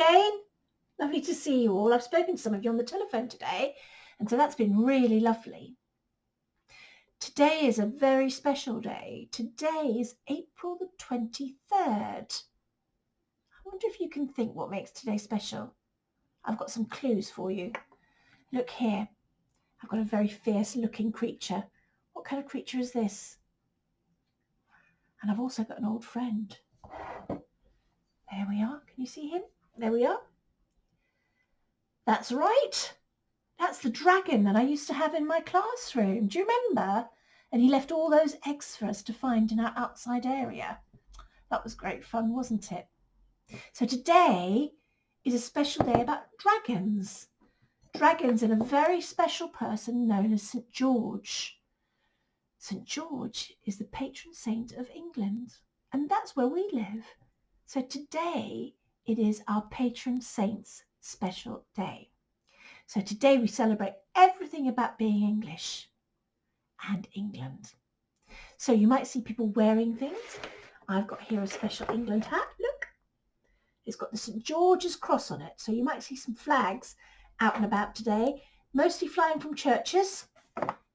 again. Lovely to see you all. I've spoken to some of you on the telephone today, and so that's been really lovely. Today is a very special day. Today is April the 23rd. I wonder if you can think what makes today special. I've got some clues for you. Look here. I've got a very fierce looking creature. What kind of creature is this? And I've also got an old friend. There we are. Can you see him? There we are. That's right. That's the dragon that I used to have in my classroom. Do you remember? And he left all those eggs for us to find in our outside area. That was great fun, wasn't it? So today is a special day about dragons. Dragons and a very special person known as St. George. St. George is the patron saint of England, and that's where we live. So today it is our patron saint's special day. So today we celebrate everything about being English and England. So you might see people wearing things. I've got here a special England hat. Look, it's got the St. George's cross on it. So you might see some flags out and about today, mostly flying from churches.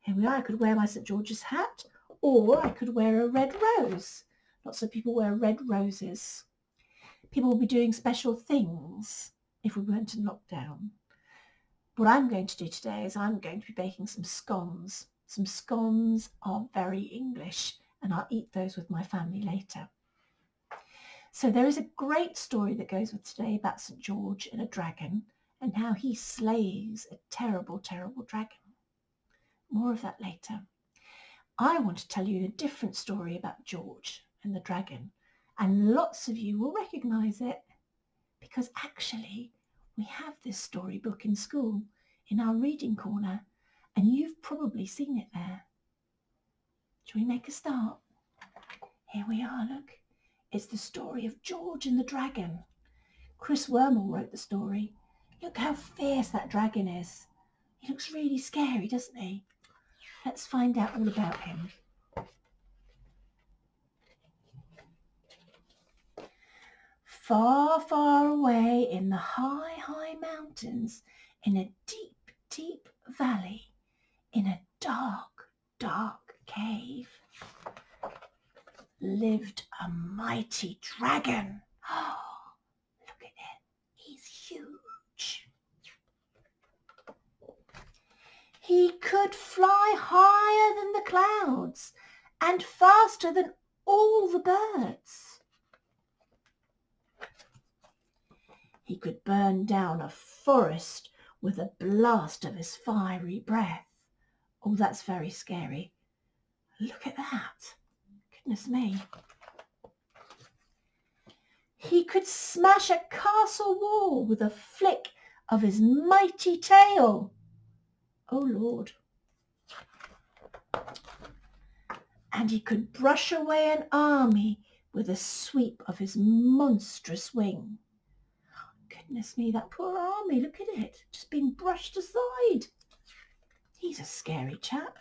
Here we are. I could wear my St. George's hat, or I could wear a red rose. Lots of people wear red roses. People will be doing special things if we weren't in lockdown. What I'm going to do today is I'm going to be baking some scones. Some scones are very English, and I'll eat those with my family later. So there is a great story that goes with today about St. George and a dragon, and how he slays a terrible, terrible dragon. More of that later. I want to tell you a different story about George and the dragon, and lots of you will recognise it because actually we have this storybook in school in our reading corner, and you've probably seen it there. Shall we make a start? Here we are, look. It's the story of George and the dragon. Chris Wormel wrote the story. Look how fierce that dragon is. He looks really scary, doesn't he? Let's find out all about him. Far, far away in the high, high mountains, in a deep, deep valley, in a dark, dark cave, lived a mighty dragon. Oh, look at it. He's huge. He could fly higher than the clouds and faster than all the birds. He could burn down a forest with a blast of his fiery breath. Oh, that's very scary. Look at that. Goodness me. He could smash a castle wall with a flick of his mighty tail. Oh, Lord. And he could brush away an army with a sweep of his monstrous wing. Goodness me, that poor army, look at it, just being brushed aside. He's a scary chap.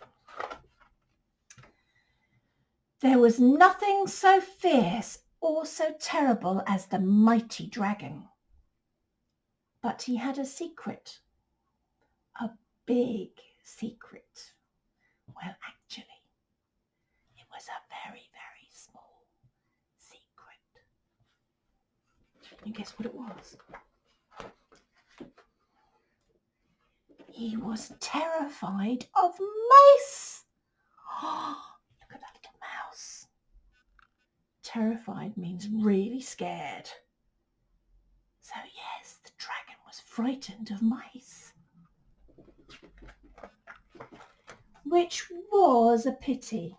There was nothing so fierce or so terrible as the mighty dragon. But he had a secret, a big secret. Well, actually, it was a very, very small secret. Can you guess what it was? He was terrified of mice. Oh, look at that little mouse. Terrified means really scared. So yes, the dragon was frightened of mice. Which was a pity,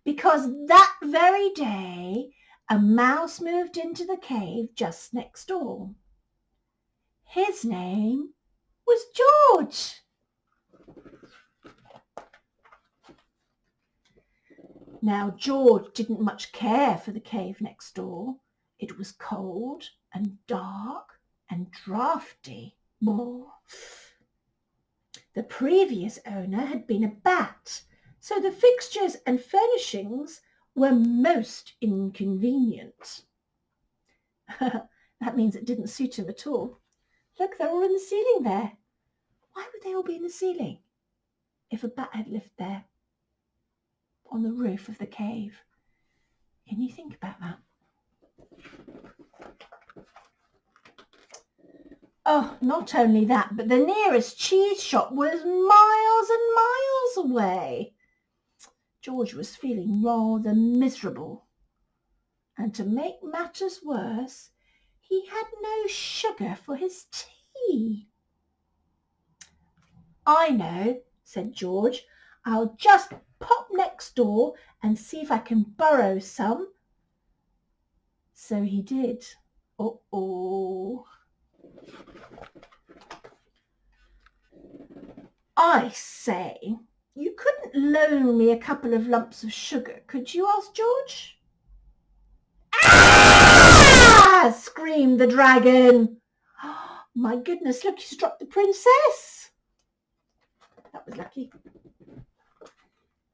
because that very day a mouse moved into the cave just next door. His name was George. Now, George didn't much care for the cave next door. It was cold and dark and drafty. The previous owner had been a bat, so the fixtures and furnishings were most inconvenient. That means it didn't suit him at all. Look, they're all in the ceiling there. Why would they all be in the ceiling if a bat had lived there on the roof of the cave? Can you think about that? Oh, not only that, but the nearest cheese shop was miles and miles away. George was feeling rather miserable. And to make matters worse, he had no sugar for his tea. I know, said George. I'll just pop next door and see if I can borrow some. So he did. Uh-oh. I say, you couldn't loan me a couple of lumps of sugar, could you? Asked George. Ah! Screamed the dragon. Oh, my goodness, look, you struck the princess. That was lucky.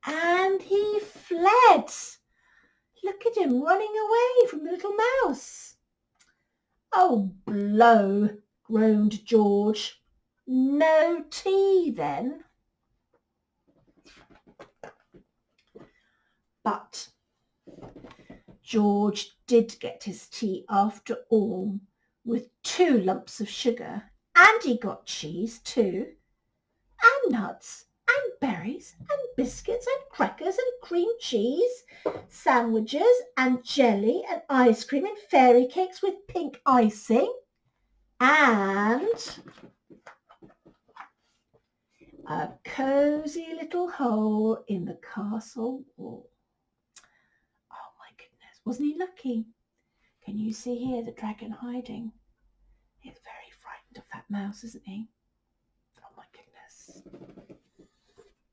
And he fled. Look at him running away from the little mouse. Oh, blow, groaned George. No tea then? But George did get his tea after all, with 2 lumps of sugar, and he got cheese too, and nuts, and berries, and biscuits, and crackers, and cream cheese, sandwiches, and jelly, and ice cream, and fairy cakes with pink icing, and a cosy little hole in the castle wall. Oh my goodness, wasn't he lucky? Can you see here the dragon hiding? He's very frightened of that mouse, isn't he? Oh my goodness.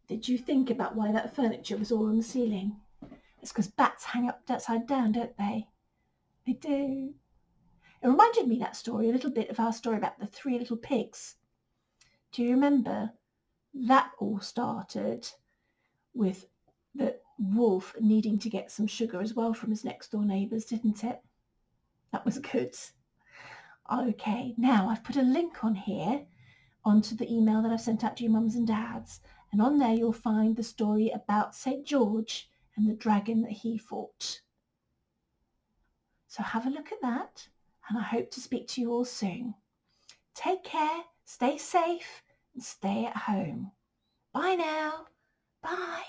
Did you think about why that furniture was all on the ceiling? It's because bats hang up upside down, don't they? They do. It reminded me, that story, a little bit of our story about the 3 little pigs. Do you remember? That all started with the wolf needing to get some sugar as well from his next door neighbours, didn't it? That was good. Okay, now I've put a link on here onto the email that I've sent out to your mums and dads, and on there you'll find the story about St. George and the dragon that he fought. So have a look at that, and I hope to speak to you all soon. Take care, stay safe, and stay at home. Bye now. Bye.